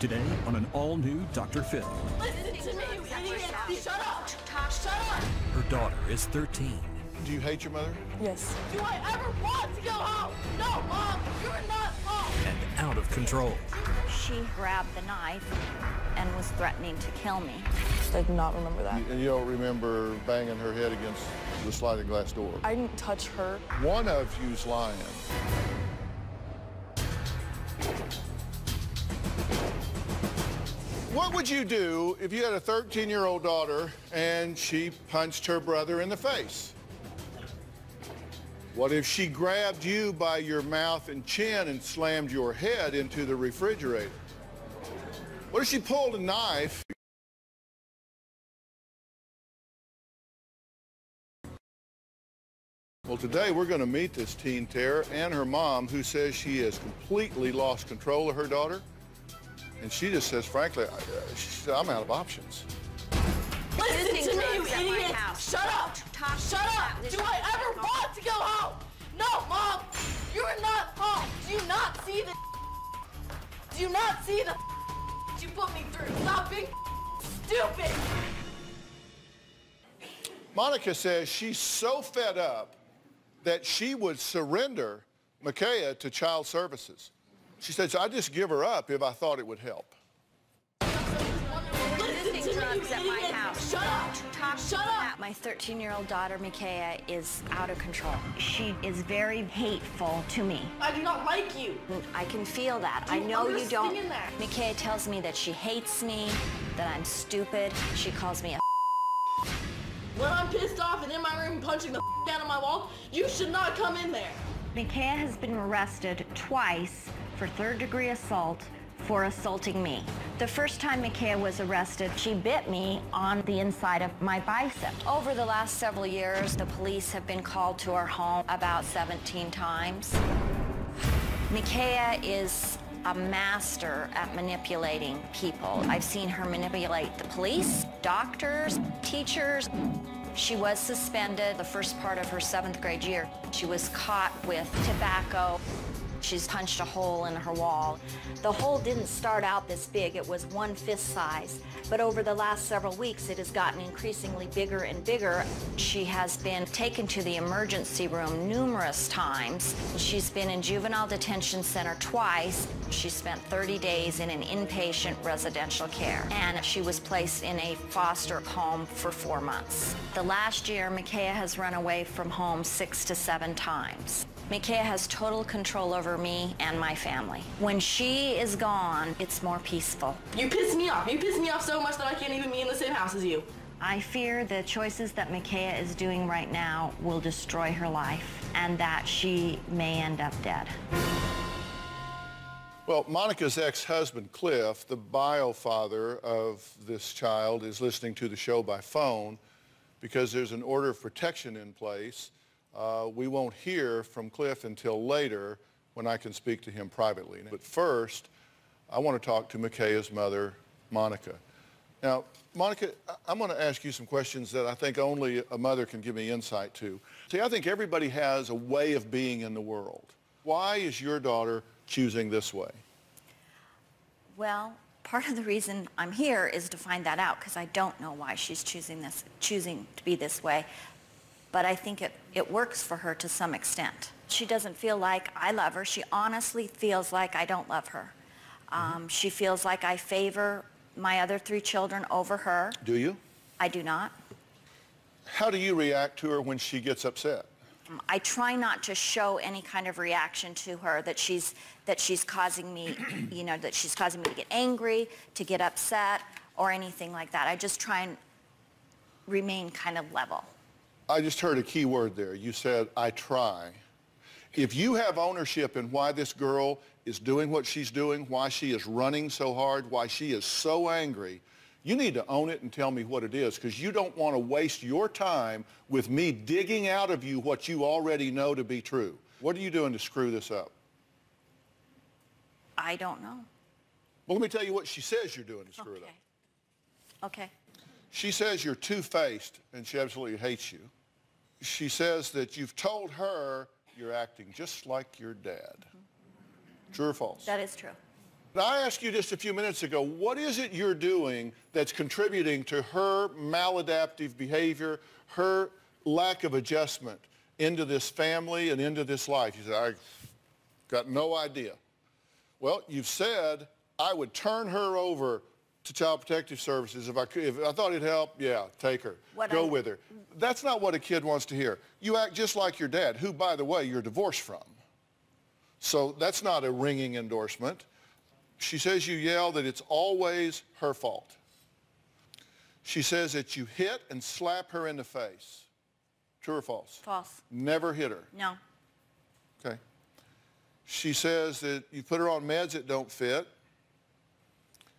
Today on an all-new Dr. Phil. Listen to me, you idiot! Shut up! Shut up! Her daughter is 13. Do you hate your mother? Yes. Do I ever want to go home? No, Mom! You're not home! And out of control. She grabbed the knife and was threatening to kill me. I do not remember that. And you don't remember banging her head against the sliding glass door? I didn't touch her. One of you's lying. What would you do if you had a 13-year-old daughter and she punched her brother in the face? What if she grabbed you by your mouth and chin and slammed your head into the refrigerator? What if she pulled a knife? Well, today we're going to meet this teen terror and her mom, who says she has completely lost control of her daughter. And she just says, frankly, I'm out of options. Listen to me, you idiot! Shut up! Shut up! Do I ever want to go home? No, Mom! You're not home! Do you not see the Do you not see the you put me through? Stop being stupid! Monica says she's so fed up that she would surrender Micaiah to child services. She says, I'd just give her up if I thought it would help. Listen to drugs me, at you my idiot! house. Shut up! Shut up! My 13-year-old daughter, Micaiah, is out of control. She is very hateful to me. I do not like you. I can feel that. Do I you know you understand don't. that? Micaiah tells me that she hates me, that I'm stupid. She calls me a When I'm pissed off and in my room punching the out of my wall, you should not come in there. Micaiah has been arrested twice for third-degree assault for assaulting me. The first time Micaiah was arrested, she bit me on the inside of my bicep. Over the last several years, the police have been called to our home about 17 times. Micaiah is a master at manipulating people. I've seen her manipulate the police, doctors, teachers. She was suspended the first part of her 7th grade year. She was caught with tobacco. She's punched a hole in her wall. The hole didn't start out this big, it was 1 fist size. But over the last several weeks, it has gotten increasingly bigger and bigger. She has been taken to the emergency room numerous times. She's been in juvenile detention center twice. She spent 30 days in an inpatient residential care, and she was placed in a foster home for 4 months. The last year, Micaiah has run away from home 6 to 7 times. Micaiah has total control over me and my family. When she is gone, it's more peaceful. You piss me off. You piss me off so much that I can't even be in the same house as you. I fear the choices that Micaiah is doing right now will destroy her life and that she may end up dead. Well, Monica's ex-husband, Cliff, the bio father of this child, is listening to the show by phone because there's an order of protection in place. We won't hear from Cliff until later when I can speak to him privately. But first, I want to talk to Micaiah's mother, Monica. Now, Monica, I'm going to ask you some questions that I think only a mother can give me insight to. See, I think everybody has a way of being in the world. Why is your daughter choosing this way? Well, part of the reason I'm here is to find that out, because I don't know why she's choosing to be this way. But I think it works for her to some extent. She doesn't feel like I love her. She honestly feels like I don't love her. She feels like I favor my other 3 children over her. Do you? I do not. How do you react to her when she gets upset? I try not to show any kind of reaction to her that she's causing me, that she's causing me to get angry, to get upset, or anything like that. I just try and remain kind of level. I just heard a key word there. You said, I try. If you have ownership in why this girl is doing what she's doing, why she is running so hard, why she is so angry, you need to own it and tell me what it is, because you don't want to waste your time with me digging out of you what you already know to be true. What are you doing to screw this up? I don't know. Well, let me tell you what she says you're doing to screw it up. Okay. She says you're two-faced, and she absolutely hates you. She says that you've told her you're acting just like your dad. True or false? That is true. I asked you just a few minutes ago, what is it you're doing that's contributing to her maladaptive behavior, her lack of adjustment into this family and into this life? You said, I've got no idea. Well, you've said I would turn her over to Child Protective Services if I could. If I thought it'd help, yeah, take her. Go with her. That's not what a kid wants to hear. You act just like your dad, who, by the way, you're divorced from. So that's not a ringing endorsement. She says you yell that it's always her fault. She says that you hit and slap her in the face. True or false? False. Never hit her? No. Okay. She says that you put her on meds that don't fit,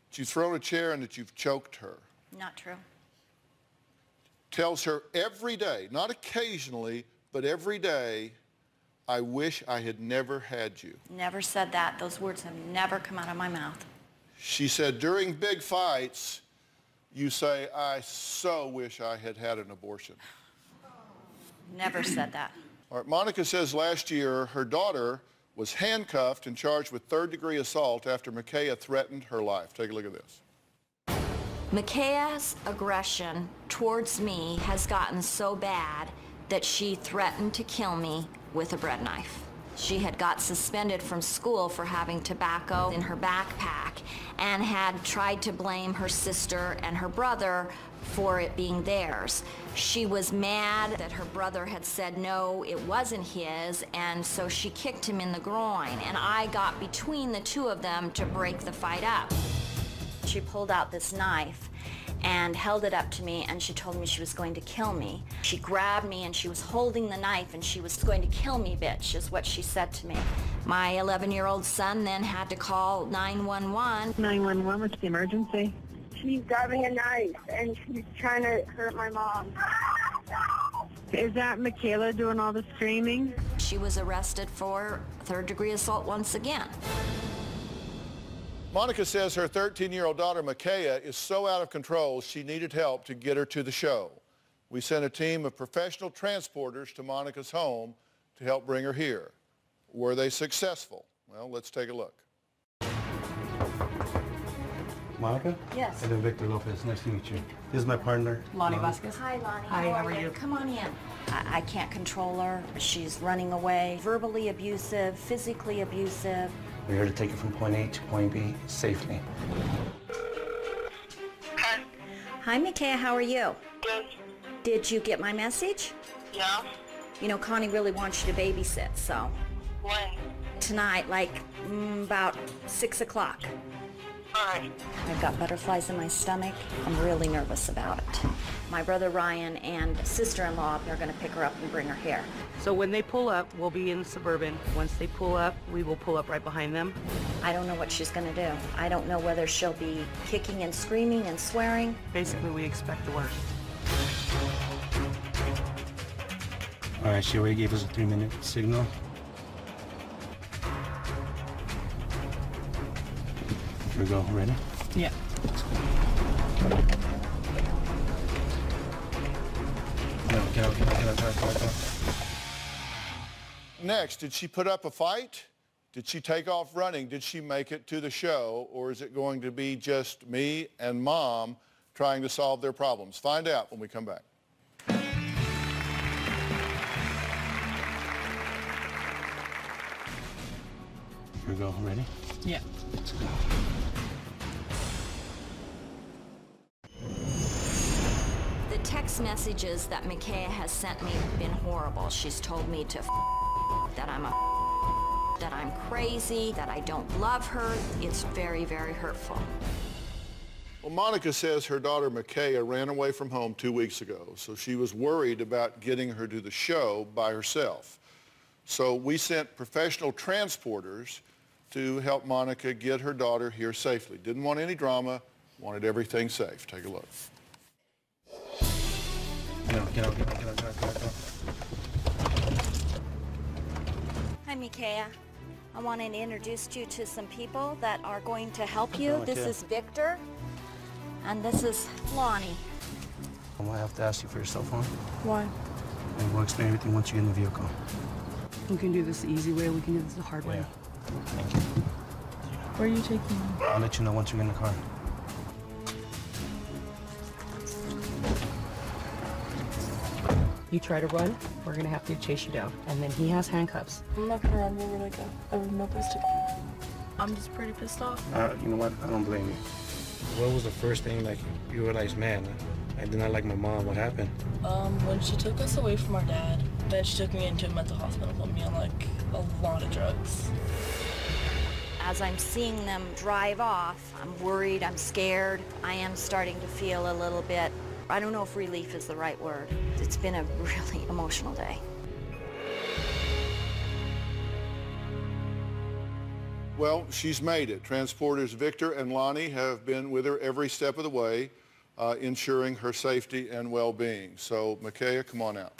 that you've thrown a chair and that you've choked her. Not true. Tells her every day, not occasionally, but every day, I wish I had never had you. Never said that. Those words have never come out of my mouth. She said during big fights, you say, I so wish I had had an abortion. Never said that. All right, Monica says last year her daughter was handcuffed and charged with third-degree assault after Micaiah threatened her life. Take a look at this. Micaiah's aggression towards me has gotten so bad that she threatened to kill me with a bread knife. She had got suspended from school for having tobacco in her backpack and had tried to blame her sister and her brother for it being theirs. She was mad that her brother had said no, it wasn't his, and so she kicked him in the groin, and I got between the two of them to break the fight up. She pulled out this knife and held it up to me, and she told me she was going to kill me. She grabbed me and she was holding the knife and she was going to kill me, bitch, is what she said to me. My 11-year-old son then had to call 911. 911, what's the emergency? She's grabbing a knife and she's trying to hurt my mom. Is that Michaela doing all the screaming? She was arrested for third-degree assault once again. Monica says her 13-year-old daughter, Micaiah, is so out of control she needed help to get her to the show. We sent a team of professional transporters to Monica's home to help bring her here. Were they successful? Well, let's take a look. Monica? Yes. And then Victor Lopez. Nice to meet you. This is my partner, Lonnie Vasquez. Hi, Lonnie. Hi, how are you? Come on in. I can't control her. She's running away. Verbally abusive, physically abusive. We're here to take you from point A to point B safely. Hi. Hi, Micaiah. How are you? Good. Did you get my message? Yeah. You know, Connie really wants you to babysit, so. When? Tonight, like about 6 o'clock. All right. I've got butterflies in my stomach. I'm really nervous about it. My brother Ryan and sister-in-law are going to pick her up and bring her here. So when they pull up, we'll be in Suburban. Once they pull up, we will pull up right behind them. I don't know what she's going to do. I don't know whether she'll be kicking and screaming and swearing. Basically, we expect the worst. All right, she already gave us a 3-minute signal. Here we go. Ready? Yeah. Get out. Next, did she put up a fight? Did she take off running? Did she make it to the show? Or is it going to be just me and Mom trying to solve their problems? Find out when we come back. Here we go. Ready? Yeah. Let's go. The text messages that Micaiah has sent me have been horrible. She's told me to that that I'm crazy, that I don't love her. It's very, very hurtful. Well, Monica says her daughter Micaiah ran away from home 2 weeks ago, so she was worried about getting her to the show by herself. So we sent professional transporters to help Monica get her daughter here safely. Didn't want any drama, wanted everything safe. Take a look. Get out. Hi, Micaiah. I want to introduce you to some people that are going to help you. Hello, this Micaiah. is Victor, and this is Lonnie. I'm gonna have to ask you for your cell phone, Why? and we'll explain everything once you get in the vehicle. We can do this the easy way. We can do this the hard way. Thank you. Where are you taking me? I'll let you know once you're in the car. You try to run, we're gonna have to chase you down. And then he has handcuffs. I'm not gonna run. Where would I go? I have no place to go. I'm just pretty pissed off. You know what? I don't blame you. What was the first thing like you realized, man, I did not like my mom? What happened? When she took us away from our dad, then she took me into a mental hospital, put me on like a lot of drugs. As I'm seeing them drive off, I'm worried, I'm scared. I am starting to feel a little bit, I don't know if relief is the right word. It's been a really emotional day. Well, she's made it. Transporters Victor and Lonnie have been with her every step of the way, ensuring her safety and well-being. So, Micaiah, come on out.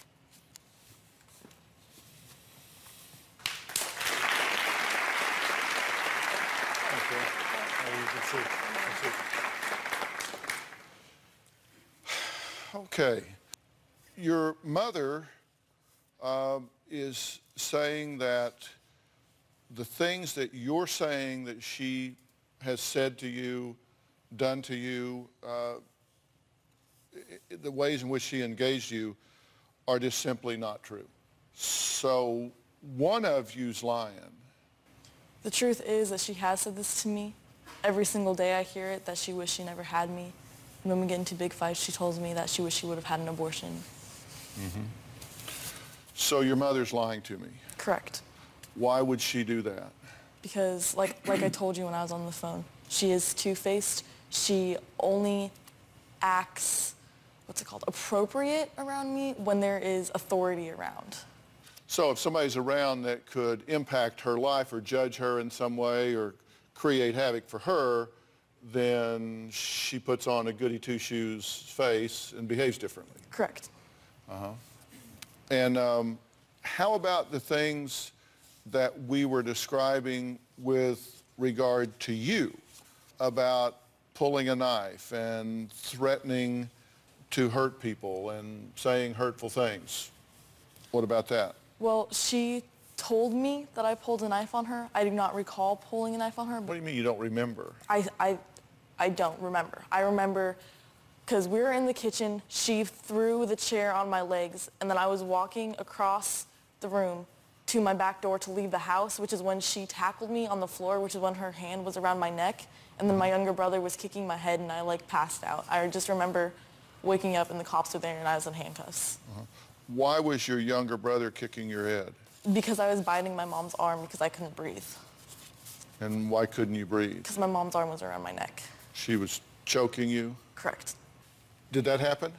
Okay. Your mother is saying that the things that you're saying that she has said to you, done to you, the ways in which she engaged you are just simply not true. So one of you's lying. The truth is that she has said this to me. Every single day I hear it, that she wished she never had me. And when we get into big fights, she tells me that she wished she would have had an abortion. Mm-hmm. So your mother's lying to me? Correct. Why would she do that? Because, like I told you when I was on the phone, she is two-faced. She only acts, appropriate around me when there is authority around. So if somebody's around that could impact her life or judge her in some way or create havoc for her, then she puts on a goody-two-shoes face and behaves differently. Correct. And how about the things that we were describing with regard to you about pulling a knife and threatening to hurt people and saying hurtful things? What about that? Well, she told me that I pulled a knife on her. I do not recall pulling a knife on her. What do you mean you don't remember? I don't remember. I remember because we were in the kitchen, she threw the chair on my legs, and then I was walking across the room to my back door to leave the house, which is when she tackled me on the floor, which is when her hand was around my neck, and then my younger brother was kicking my head, and I passed out. I just remember waking up and the cops were there and I was in handcuffs. Why was your younger brother kicking your head? Because I was biting my mom's arm because I couldn't breathe. And why couldn't you breathe? Because my mom's arm was around my neck. She was choking you? Correct. Did that happen?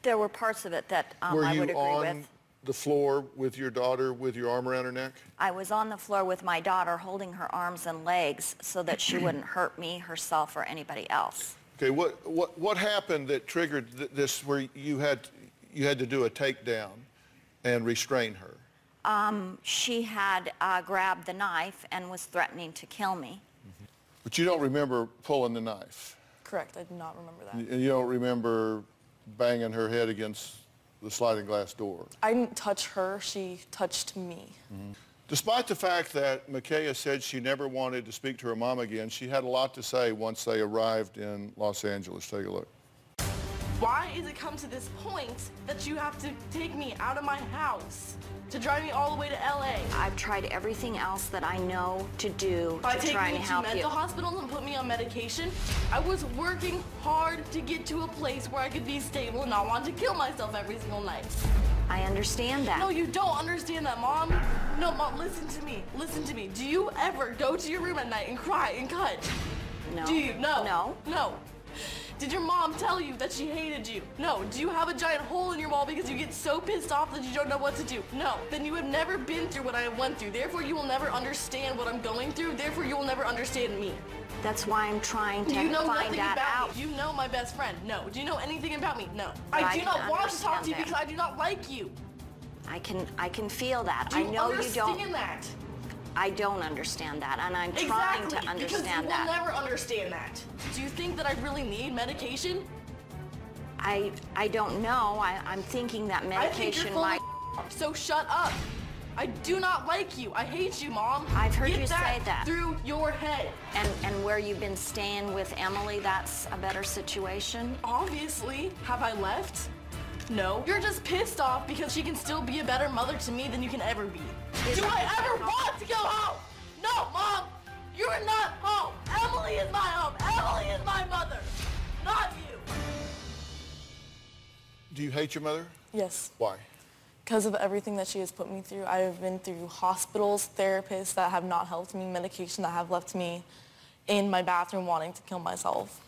There were parts of it that I Were would you agree on with. the floor with your daughter with your arm around her neck? I was on the floor with my daughter holding her arms and legs so that she wouldn't hurt me, herself, or anybody else. Okay, what happened that triggered this where you had to do a takedown and restrain her? She had grabbed the knife and was threatening to kill me. But you don't remember pulling the knife? Correct, I do not remember that. And you don't remember banging her head against the sliding glass door? I didn't touch her, she touched me. Despite the fact that Micaiah said she never wanted to speak to her mom again, she had a lot to say once they arrived in Los Angeles. Take a look. Why is it come to this point that you have to take me out of my house to drive me all the way to LA? I've tried everything else that I know to do By to taking try me and to help you. mental hospitals and put me on medication, I was working hard to get to a place where I could be stable and not want to kill myself every single night. I understand that. No, you don't understand that, Mom. No, Mom, listen to me. Listen to me. Do you ever go to your room at night and cry and cut? No. Do you? No. No. No. Did your mom tell you that she hated you? No. Do you have a giant hole in your wall because you get so pissed off that you don't know what to do? No. Then you have never been through what I went through. Therefore, you will never understand what I'm going through. Therefore, you will never understand me. That's why I'm trying to You know find nothing that about out. me. You know my best friend. No. Do you know anything about me? No. But I I do not can want to talk to you understand because that. I do not like you. I can feel that. Do I you know you understand don't. that? I don't understand that, and I'm trying to understand because you will that. never understand that. Do you think that I really need medication? I don't know. I'm thinking that I think you're medication full might. of so shut up. I do not like you. I hate you, Mom. I've heard Get you say that. through your head. And where you've been staying with Emily, that's a better situation? Obviously. Have I left? No. You're just pissed off because she can still be a better mother to me than you can ever be. Do I ever want to go home? No, Mom. You're not home. Emily is my home. Emily is my mother, not you. Do you hate your mother? Yes. Why? Because of everything that she has put me through. I have been through hospitals, therapists that have not helped me, medication that have left me in my bathroom wanting to kill myself.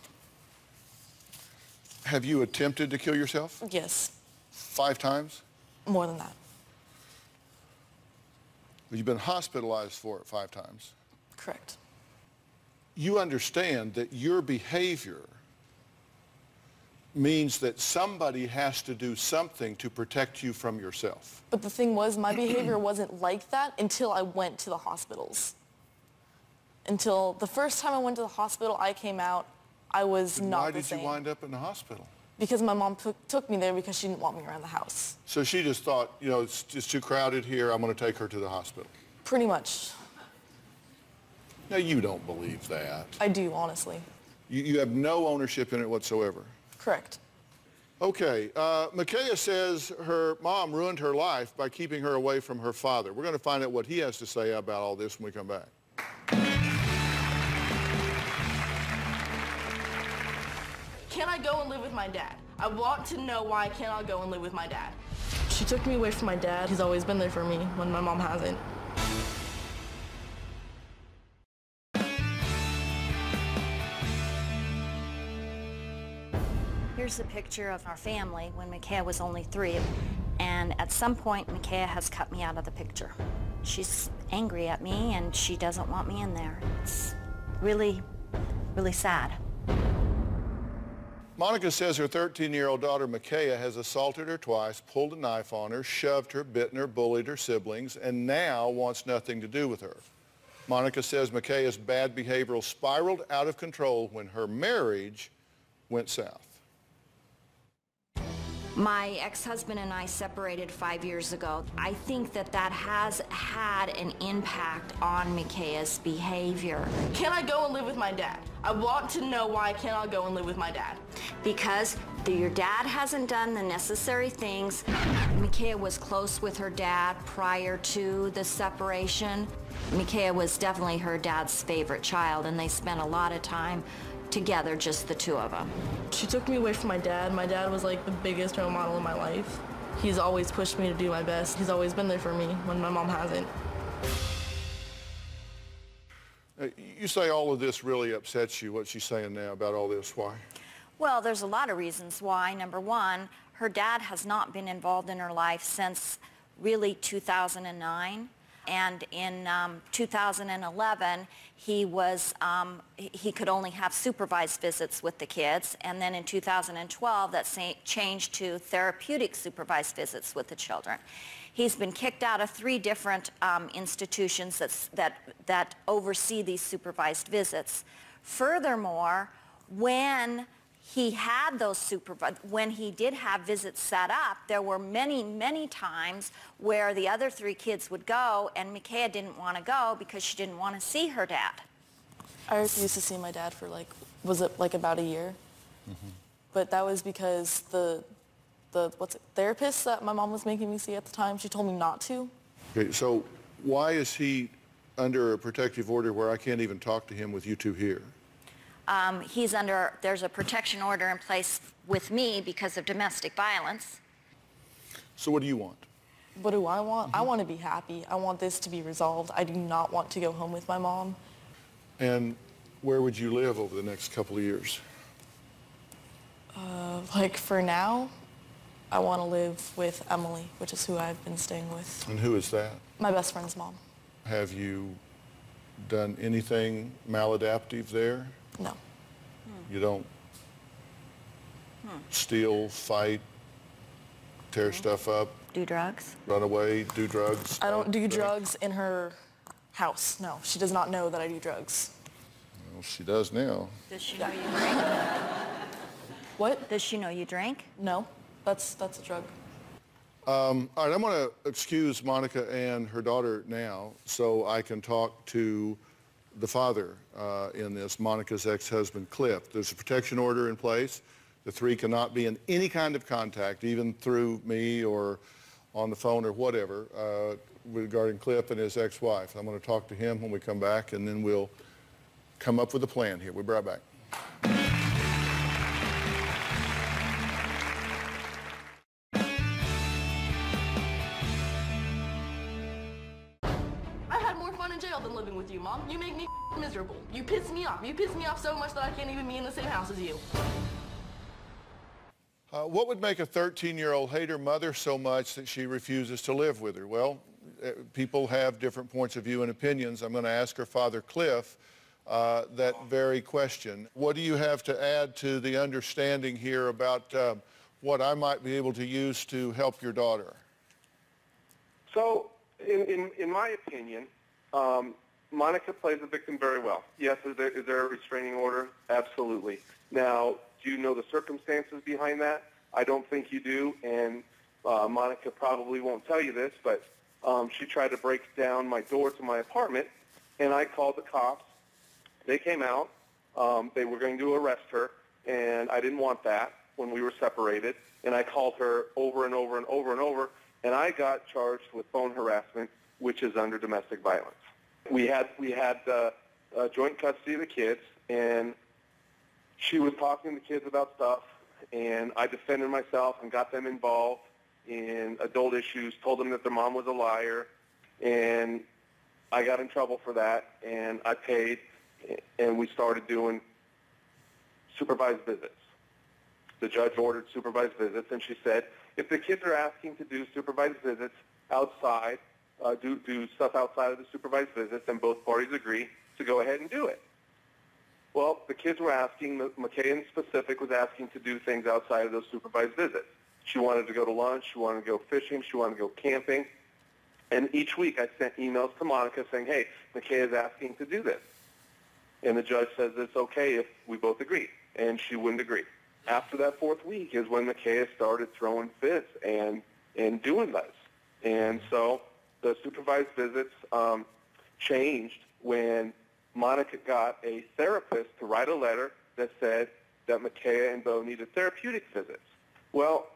Have you attempted to kill yourself? Yes. 5 times? More than that. You've been hospitalized for it 5 times. Correct. You understand that your behavior means that somebody has to do something to protect you from yourself. But the thing was, my behavior wasn't like that until I went to the hospitals. Until the first time I went to the hospital, I came out, I was not the same. Why did you wind up in the hospital? Because my mom took me there because she didn't want me around the house. So she just thought, you know, it's just too crowded here, I'm going to take her to the hospital. Pretty much. Now, you don't believe that. I do, honestly. You have no ownership in it whatsoever. Correct. Okay, Micaiah says her mom ruined her life by keeping her away from her father. We're going to find out what he has to say about all this when we come back. Can I go and live with my dad? I want to know why I cannot go and live with my dad. She took me away from my dad. He's always been there for me when my mom hasn't. Here's a picture of our family when Micaiah was only 3. And at some point, Micaiah has cut me out of the picture. She's angry at me and she doesn't want me in there. It's really, really sad. Monica says her 13-year-old daughter, Micaiah, has assaulted her twice, pulled a knife on her, shoved her, bitten her, bullied her siblings, and now wants nothing to do with her. Monica says Micaiah's bad behavior spiraled out of control when her marriage went south. My ex-husband and I separated 5 years ago. I think that that has had an impact on Micaiah's behavior. Can I go and live with my dad? I want to know why I cannot go and live with my dad. Because your dad hasn't done the necessary things. Micaiah was close with her dad prior to the separation. Micaiah was definitely her dad's favorite child, and they spent a lot of time together, just the two of them. She took me away from my dad. My dad was like the biggest role model in my life. He's always pushed me to do my best. He's always been there for me when my mom hasn't. You say all of this really upsets you. What's she saying now about all this? Why? Well, there's a lot of reasons why. Number one, her dad has not been involved in her life since really 2009. And in 2011, he could only have supervised visits with the kids. And then in 2012, that changed to therapeutic supervised visits with the children. He's been kicked out of 3 different institutions that oversee these supervised visits. Furthermore, when he had when he did have visits set up, there were many, many times where the other 3 kids would go and Micaiah didn't want to go because she didn't want to see her dad. I refused to see my dad for was it about a year? Mm-hmm. But that was because the therapist that my mom was making me see at the time, she told me not to. Okay, so why is he under a protective order where I can't even talk to him with you two here? There's a protection order in place with me because of domestic violence. So what do you want? What do I want? I want to be happy. I want this to be resolved. I do not want to go home with my mom. And where would you live over the next couple of years? For now, I want to live with Emily, which is who I've been staying with. And who is that? My best friend's mom. Have you done anything maladaptive there? No. You don't steal, fight, tear stuff up? Do drugs? Run away, do drugs? I don't do drugs in her house. No, she does not know that I do drugs. Well, she does now. Does she know you drink? What? Does she know you drink? No, that's a drug. All right, I'm going to excuse Monica and her daughter now so I can talk to the father in this, Monica's ex-husband, Cliff. There's a protection order in place. The three cannot be in any kind of contact, even through me or on the phone or whatever, regarding Cliff and his ex-wife. I'm going to talk to him when we come back, and then we'll come up with a plan here. We'll be right back. I had more fun in jail than living with you, Mom. You make me miserable. You piss me off. You piss me off so much that I can't even be in the same house as you. What would make a 13-year-old hate her mother so much that she refuses to live with her? Well, people have different points of view and opinions. I'm going to ask her father, Cliff, that very question. What do you have to add to the understanding here about what I might be able to use to help your daughter? So, in my opinion, Monica plays the victim very well. Yes, is there a restraining order? Absolutely. Now, do you know the circumstances behind that? I don't think you do, and Monica probably won't tell you this, but she tried to break down my door to my apartment, and I called the cops. They came out. They were going to arrest her, and I didn't want that when we were separated, and I called her over and over and over and over, and I got charged with phone harassment, which is under domestic violence. We had joint custody of the kids, and she was talking to the kids about stuff, and I defended myself and got them involved in adult issues, told them that their mom was a liar, and I got in trouble for that, and I paid, and we started doing supervised visits. The judge ordered supervised visits, and she said, if the kids are asking to do supervised visits outside, do stuff outside of the supervised visits, and both parties agree to go ahead and do it. Well, the kids were asking, McKay in specific was asking to do things outside of those supervised visits. She wanted to go to lunch, she wanted to go fishing, she wanted to go camping. And each week I sent emails to Monica saying, hey, McKay is asking to do this. And the judge says it's okay if we both agree. And she wouldn't agree. After that fourth week is when McKay started throwing fits and doing this. And so the supervised visits changed when Monica got a therapist to write a letter that said that McKay and Bo needed therapeutic visits. Well,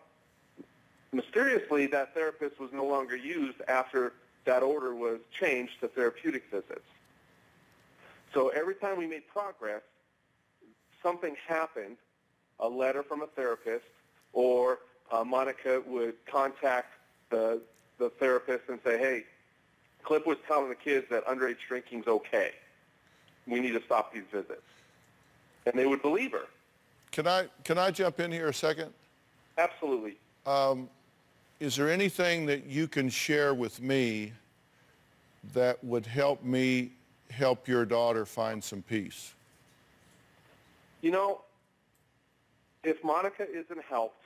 mysteriously, that therapist was no longer used after that order was changed to therapeutic visits. So every time we made progress, something happened, a letter from a therapist, or Monica would contact the therapist and say, hey, Cliff was telling the kids that underage drinking's okay. We need to stop these visits. And they would believe her. Can I jump in here a second? Absolutely. Is there anything that you can share with me that would help me help your daughter find some peace? You know, if Monica isn't helped,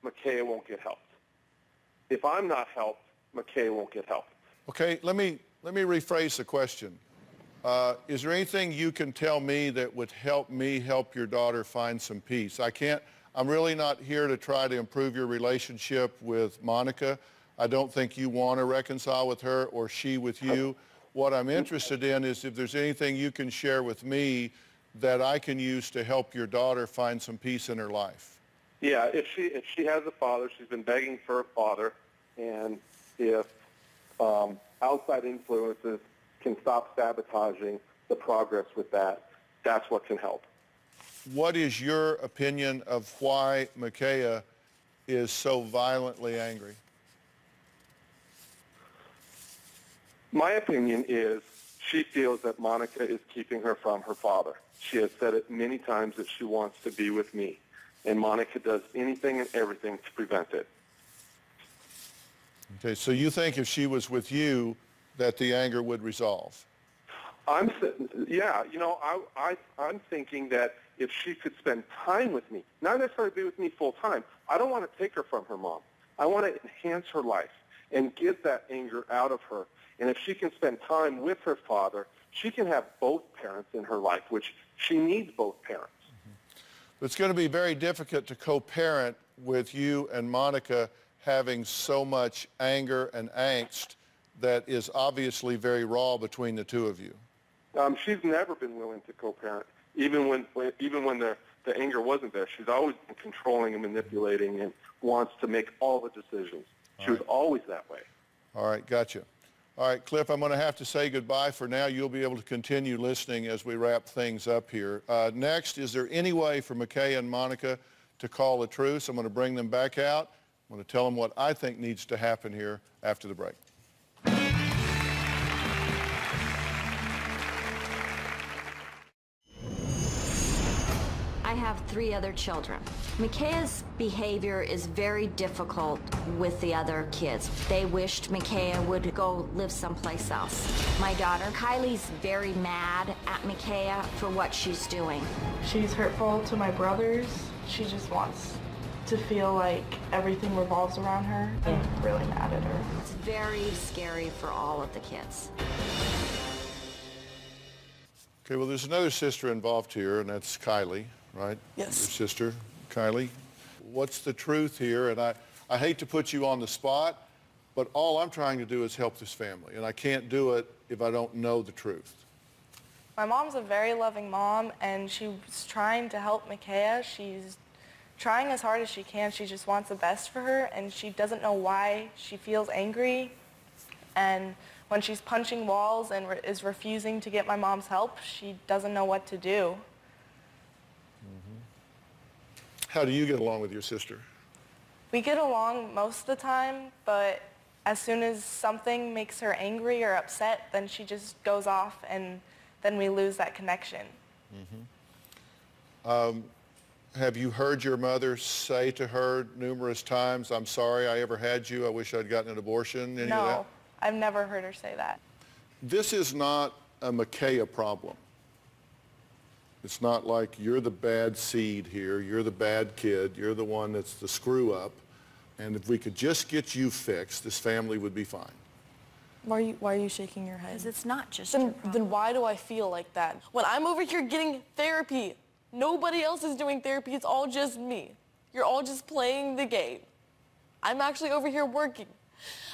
McKay won't get helped. If I'm not helped, McKay won't get helped. Okay, let me rephrase the question. Is there anything you can tell me that would help me help your daughter find some peace? I'm really not here to try to improve your relationship with Monica. I don't think you want to reconcile with her or she with you. What I'm interested in is if there's anything you can share with me that I can use to help your daughter find some peace in her life. Yeah, if she has a father, she's been begging for a father, and if outside influences can stop sabotaging the progress with that, that's what can help. What is your opinion of why Makaya is so violently angry? My opinion is she feels that Monica is keeping her from her father. She has said it many times that she wants to be with me, and Monica does anything and everything to prevent it. Okay, so you think if she was with you that the anger would resolve? I'm thinking that if she could spend time with me, not necessarily be with me full time, I don't want to take her from her mom. I want to enhance her life and get that anger out of her. And if she can spend time with her father, she can have both parents in her life, which she needs both parents. Mm-hmm. It's going to be very difficult to co-parent with you and Monica having so much anger and angst that is obviously very raw between the two of you? She's never been willing to co-parent, even when the anger wasn't there. She's always been controlling and manipulating and wants to make all the decisions. She was always that way. All right, gotcha. All right, Cliff, I'm going to have to say goodbye for now. You'll be able to continue listening as we wrap things up here. Next, is there any way for Micaiah and Monica to call a truce? I'm going to bring them back out. I'm going to tell them what I think needs to happen here after the break. I have 3 other children. Micaiah's behavior is very difficult with the other kids. They wished Micaiah would go live someplace else. My daughter, Kylie's very mad at Micaiah for what she's doing. She's hurtful to my brothers. She just wants to feel like everything revolves around her. I'm really mad at her. It's very scary for all of the kids. Okay, well, there's another sister involved here, and that's Kylie, right? Yes. Your sister, Kylie. What's the truth here? And I hate to put you on the spot, but all I'm trying to do is help this family, and I can't do it if I don't know the truth. My mom's a very loving mom, and she's trying to help Micaiah. She's trying as hard as she can. She just wants the best for her, and she doesn't know why she feels angry. And when she's punching walls and is refusing to get my mom's help, she doesn't know what to do. How do you get along with your sister? We get along most of the time, but as soon as something makes her angry or upset, then she just goes off, and then we lose that connection. Have you heard your mother say to her numerous times, I'm sorry I ever had you, I wish I'd gotten an abortion, any of that? No, I've never heard her say that. This is not a Micaiah problem. It's not like you're the bad seed here, you're the bad kid, you're the one that's the screw up, and if we could just get you fixed, this family would be fine. Why are you shaking your head? Because it's not just your problem. Then why do I feel like that? When I'm over here getting therapy, nobody else is doing therapy, it's all just me. You're all just playing the game. I'm actually over here working.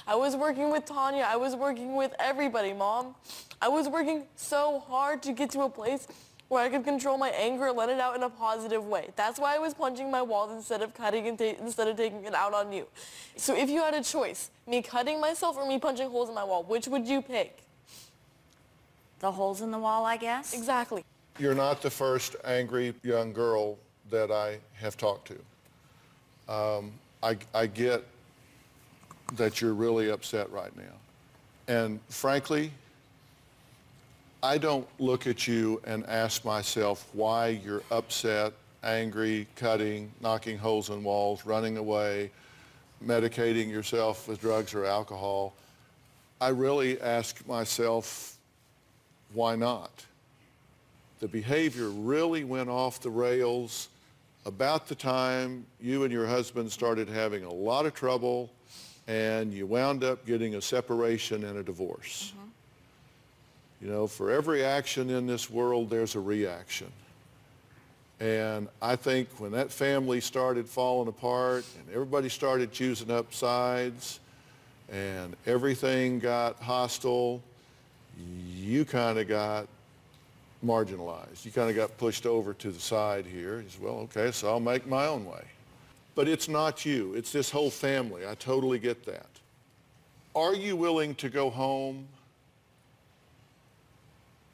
I was working with Tanya, I was working with everybody, Mom. I was working so hard to get to a place where I could control my anger and let it out in a positive way. That's why I was punching my walls instead of cutting and instead of taking it out on you. So if you had a choice, me cutting myself or me punching holes in my wall, which would you pick? The holes in the wall, I guess? Exactly. You're not the first angry young girl that I have talked to. I get that you're really upset right now. And frankly, I don't look at you and ask myself why you're upset, angry, cutting, knocking holes in walls, running away, medicating yourself with drugs or alcohol. I really ask myself, why not? The behavior really went off the rails about the time you and your husband started having a lot of trouble and you wound up getting a separation and a divorce. You know, for every action in this world, there's a reaction. And I think when that family started falling apart and everybody started choosing up sides and everything got hostile, you kind of got marginalized. You kind of got pushed over to the side here. You said, well, okay, so I'll make my own way. But it's not you. It's this whole family. I totally get that. Are you willing to go home,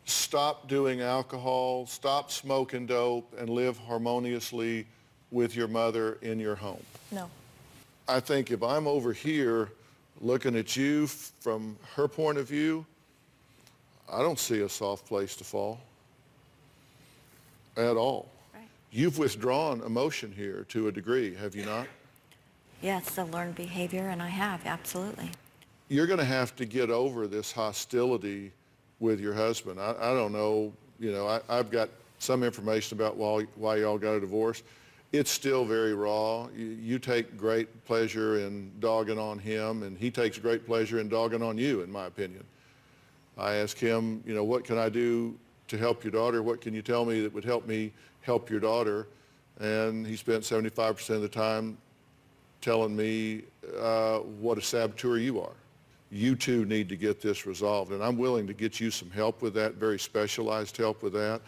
stop doing alcohol, stop smoking dope, and live harmoniously with your mother in your home? No. I think if I'm over here looking at you from her point of view, I don't see a soft place to fall at all. Right. You've withdrawn emotion here to a degree, have you not? Yeah, it's a learned behavior, and I have, absolutely. You're going to have to get over this hostility with your husband. I don't know, you know, I've got some information about why y'all got a divorce. It's still very raw. You take great pleasure in dogging on him, and he takes great pleasure in dogging on you, in my opinion. I asked him, you know, what can I do to help your daughter? What can you tell me that would help me help your daughter? And he spent 75% of the time telling me what a saboteur you are. You two need to get this resolved, and I'm willing to get you some help with that, very specialized help with that,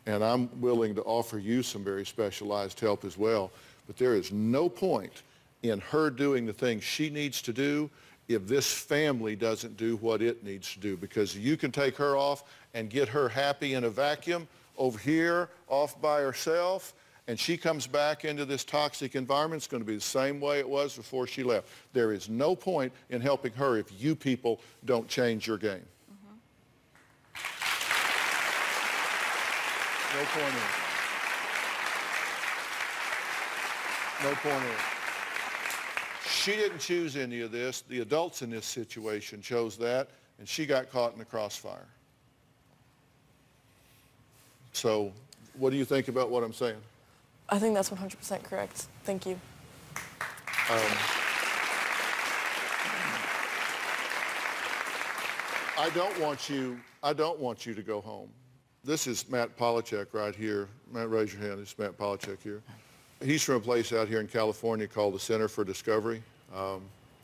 and I'm willing to offer you some very specialized help as well. But there is no point in her doing the things she needs to do if this family doesn't do what it needs to do, because you can take her off and get her happy in a vacuum over here off by herself, and she comes back into this toxic environment. It's going to be the same way it was before she left. There is no point in helping her if you people don't change your game. No point in it. No point in it. She didn't choose any of this. The adults in this situation chose that, and she got caught in the crossfire. So what do you think about what I'm saying? I think that's 100% correct. Thank you. I don't want you to go home. This is Matt Polachek right here. Matt, raise your hand. This is Matt Polachek here. He's from a place out here in California called the Center for Discovery.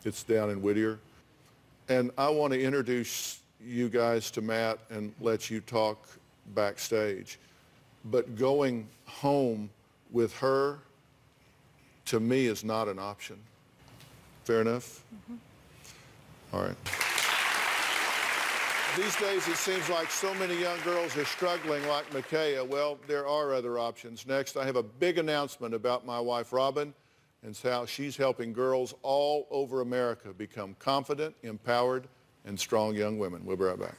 It's down in Whittier. And I want to introduce you guys to Matt and let you talk backstage. But going home with her, to me, is not an option. Fair enough? All right. These days, it seems like so many young girls are struggling like Micaiah. Well, there are other options. Next, I have a big announcement about my wife, Robin, and how she's helping girls all over America become confident, empowered, and strong young women. We'll be right back.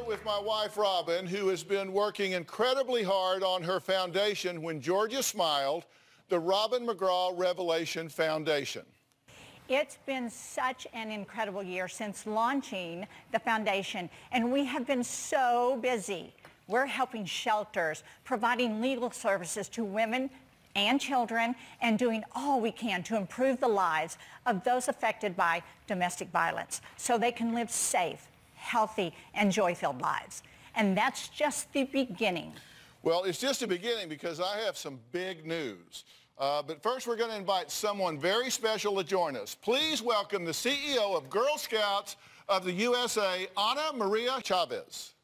With my wife, Robin, who has been working incredibly hard on her foundation, When Georgia Smiled, the Robin McGraw Revelation Foundation. It's been such an incredible year since launching the foundation, and we have been so busy. We're helping shelters, providing legal services to women and children, and doing all we can to improve the lives of those affected by domestic violence so they can live safe, healthy, and joy-filled lives. And that's just the beginning. Well, it's just the beginning because I have some big news. But first, we're going to invite someone very special to join us. Please welcome the CEO of Girl Scouts of the USA, Ana Maria Chavez.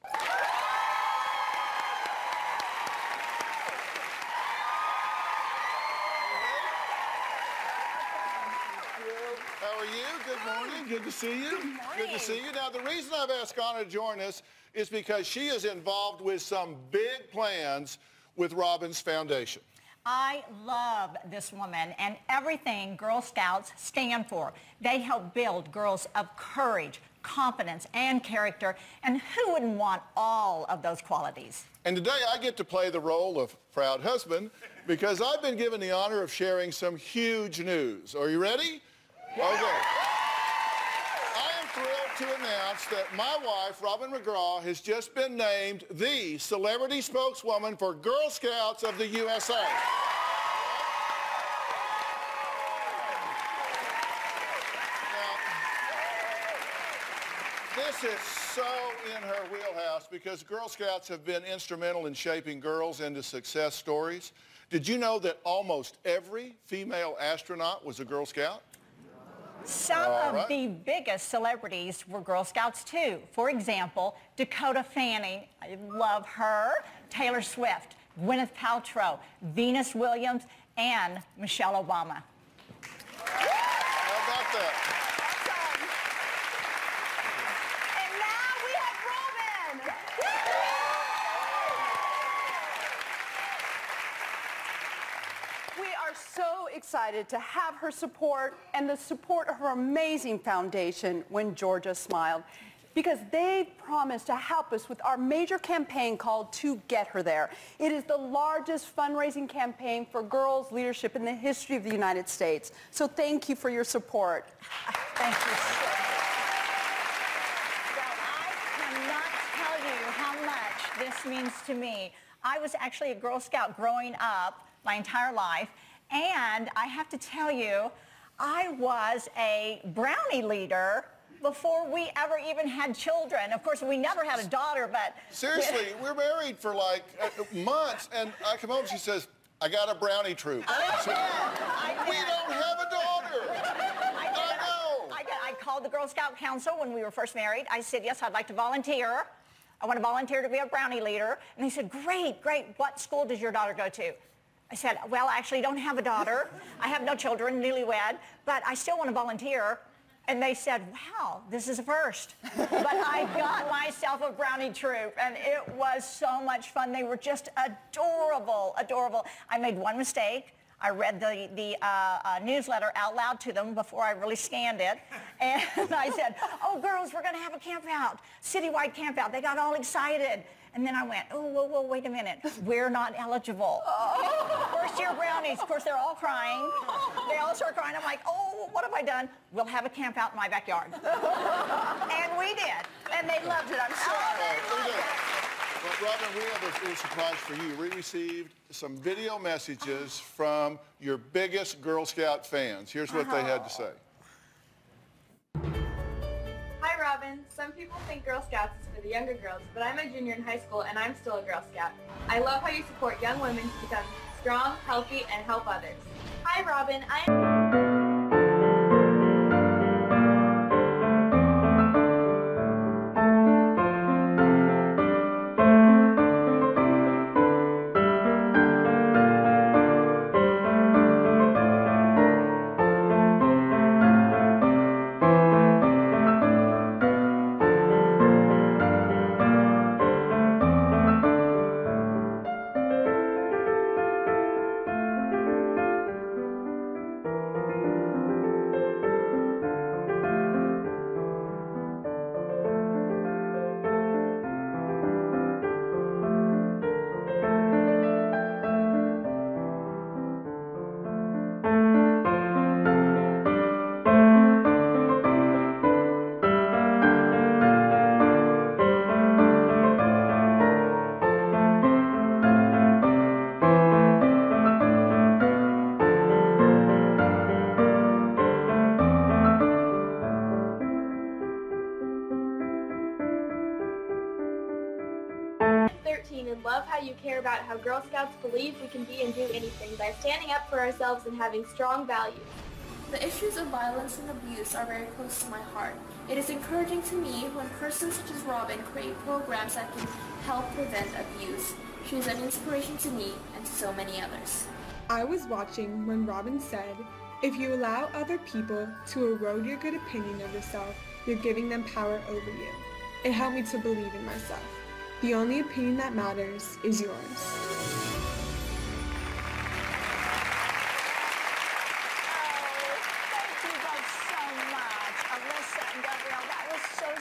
How are you? Good morning. Good to see you. Good morning. Good to see you. Now, the reason I've asked Ana to join us is because she is involved with some big plans with Robin's Foundation. I love this woman and everything Girl Scouts stand for. They help build girls of courage, confidence, and character, and who wouldn't want all of those qualities? And today I get to play the role of proud husband because I've been given the honor of sharing some huge news. Are you ready? Okay. I am thrilled to announce that my wife, Robin McGraw, has just been named the celebrity spokeswoman for Girl Scouts of the USA. Now, this is so in her wheelhouse because Girl Scouts have been instrumental in shaping girls into success stories. Did you know that almost every female astronaut was a Girl Scout? Some of the biggest celebrities were Girl Scouts, too. For example, Dakota Fanning, I love her, Taylor Swift, Gwyneth Paltrow, Venus Williams, and Michelle Obama. How about that? And now we have Robin! We are so excited to have her support and the support of her amazing foundation, When Georgia Smiled, because they promised to help us with our major campaign called To Get Her There. It is the largest fundraising campaign for girls' leadership in the history of the United States. So thank you for your support. Thank you so much. Well, I cannot tell you how much this means to me. I was actually a Girl Scout growing up my entire life, and I have to tell you, I was a brownie leader before we ever even had children. Of course, we never had a daughter, but... Seriously, we're married for like months, and I come home and she says, I got a brownie troop. We don't have a daughter. I know. I called the Girl Scout Council when we were first married. I said, yes, I'd like to volunteer. I want to volunteer to be a brownie leader. And they said, great, great. What school does your daughter go to? I said, well, I actually don't have a daughter. I have no children, newlywed, but I still want to volunteer. And they said, wow, this is a first. But I got myself a brownie troop, and it was so much fun. They were just adorable, adorable. I made one mistake. I read the newsletter out loud to them before I really scanned it. And I said, oh, girls, we're going to have a camp out, citywide camp out. They got all excited. And then I went, oh, whoa, wait a minute. We're not eligible. First year brownies. Of course, they're all crying. They all start crying. I'm like, oh, what have I done? We'll have a camp out in my backyard. And we did. And they loved it, I'm sure. Well, Robin, we have a little surprise for you. We received some video messages from your biggest Girl Scout fans. Here's what they had to say. Hi, Robin. Some people think Girl Scouts is for the younger girls, but I'm a junior in high school and I'm still a Girl Scout. I love how you support young women to become strong, healthy, and help others. Hi, Robin. And love how you care about how Girl Scouts believe we can be and do anything by standing up for ourselves and having strong values. The issues of violence and abuse are very close to my heart. It is encouraging to me when persons such as Robin create programs that can help prevent abuse. She is an inspiration to me and to so many others. I was watching when Robin said, if you allow other people to erode your good opinion of yourself, you're giving them power over you. It helped me to believe in myself. The only opinion that matters is yours.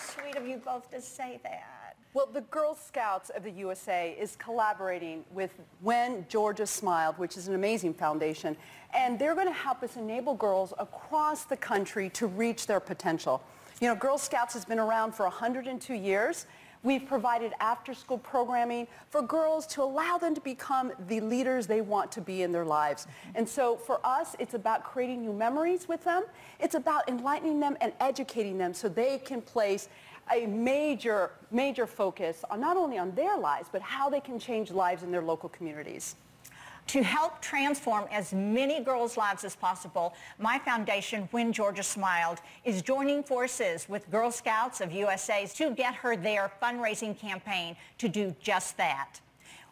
Sweet of you both to say that. Well, the Girl Scouts of the USA is collaborating with When Georgia Smiled, which is an amazing foundation, and they're going to help us enable girls across the country to reach their potential. You know, Girl Scouts has been around for 102 years. We've provided after-school programming for girls to allow them to become the leaders they want to be in their lives. And so for us, it's about creating new memories with them. It's about enlightening them and educating them so they can place a major focus on not only on their lives, but how they can change lives in their local communities. To help transform as many girls' lives as possible, my foundation, When Georgia Smiled, is joining forces with Girl Scouts of USA to get her their fundraising campaign to do just that.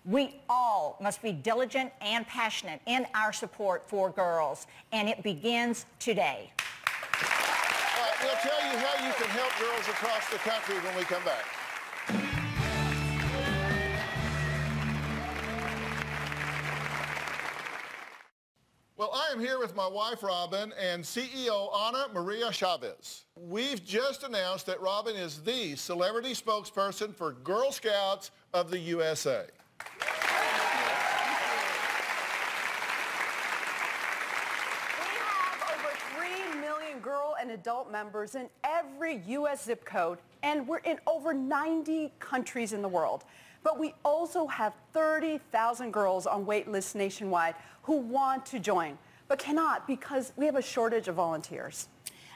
We all must be diligent and passionate in our support for girls, and it begins today. All right, we'll tell you how you can help girls across the country when we come back. Well, I am here with my wife, Robin, and CEO Ana Maria Chavez. We've just announced that Robin is the celebrity spokesperson for Girl Scouts of the USA. We have over 3 million girl and adult members in every U.S. zip code, and we're in over 90 countries in the world. But we also have 30,000 girls on wait lists nationwide who want to join, but cannot because we have a shortage of volunteers.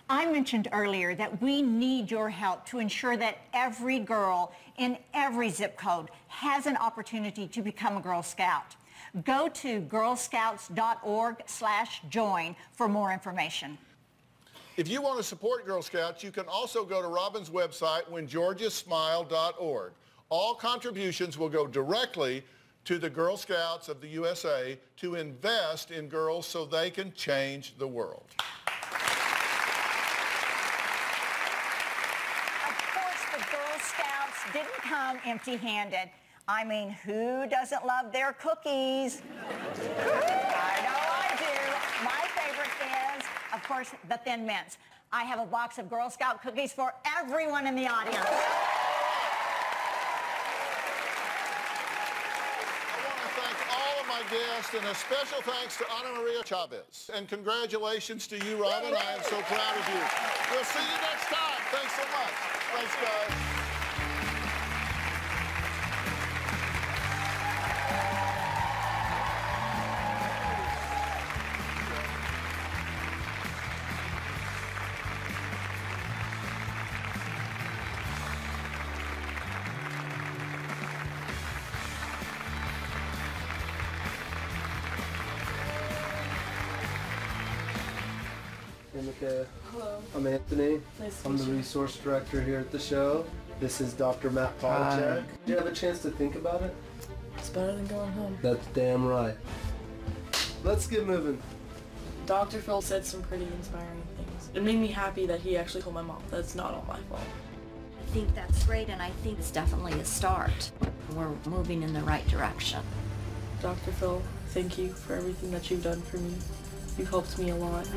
I mentioned earlier that we need your help to ensure that every girl in every zip code has an opportunity to become a Girl Scout. Go to girlscouts.org/join for more information. If you want to support Girl Scouts, you can also go to Robin's website, whengeorgiasmile.org. All contributions will go directly to the Girl Scouts of the USA to invest in girls so they can change the world. Didn't come empty-handed. I mean, who doesn't love their cookies? I know I do. My favorite is, of course, the Thin Mints. I have a box of Girl Scout cookies for everyone in the audience. I want to thank all of my guests, and a special thanks to Ana Maria Chavez. And congratulations to you, Robin. I am so proud of you. We'll see you next time. Thanks so much. Thanks, guys. Hello. I'm Anthony. Nice to I'm meet the you. resource director here at the show. This is Dr. Matt Polachek. Did you have a chance to think about it? It's better than going home. That's damn right. Let's get moving. Dr. Phil said some pretty inspiring things. It made me happy that he actually told my mom that it's not all my fault. I think that's great, and I think it's definitely a start. We're moving in the right direction. Dr. Phil, thank you for everything that you've done for me. You've helped me a lot.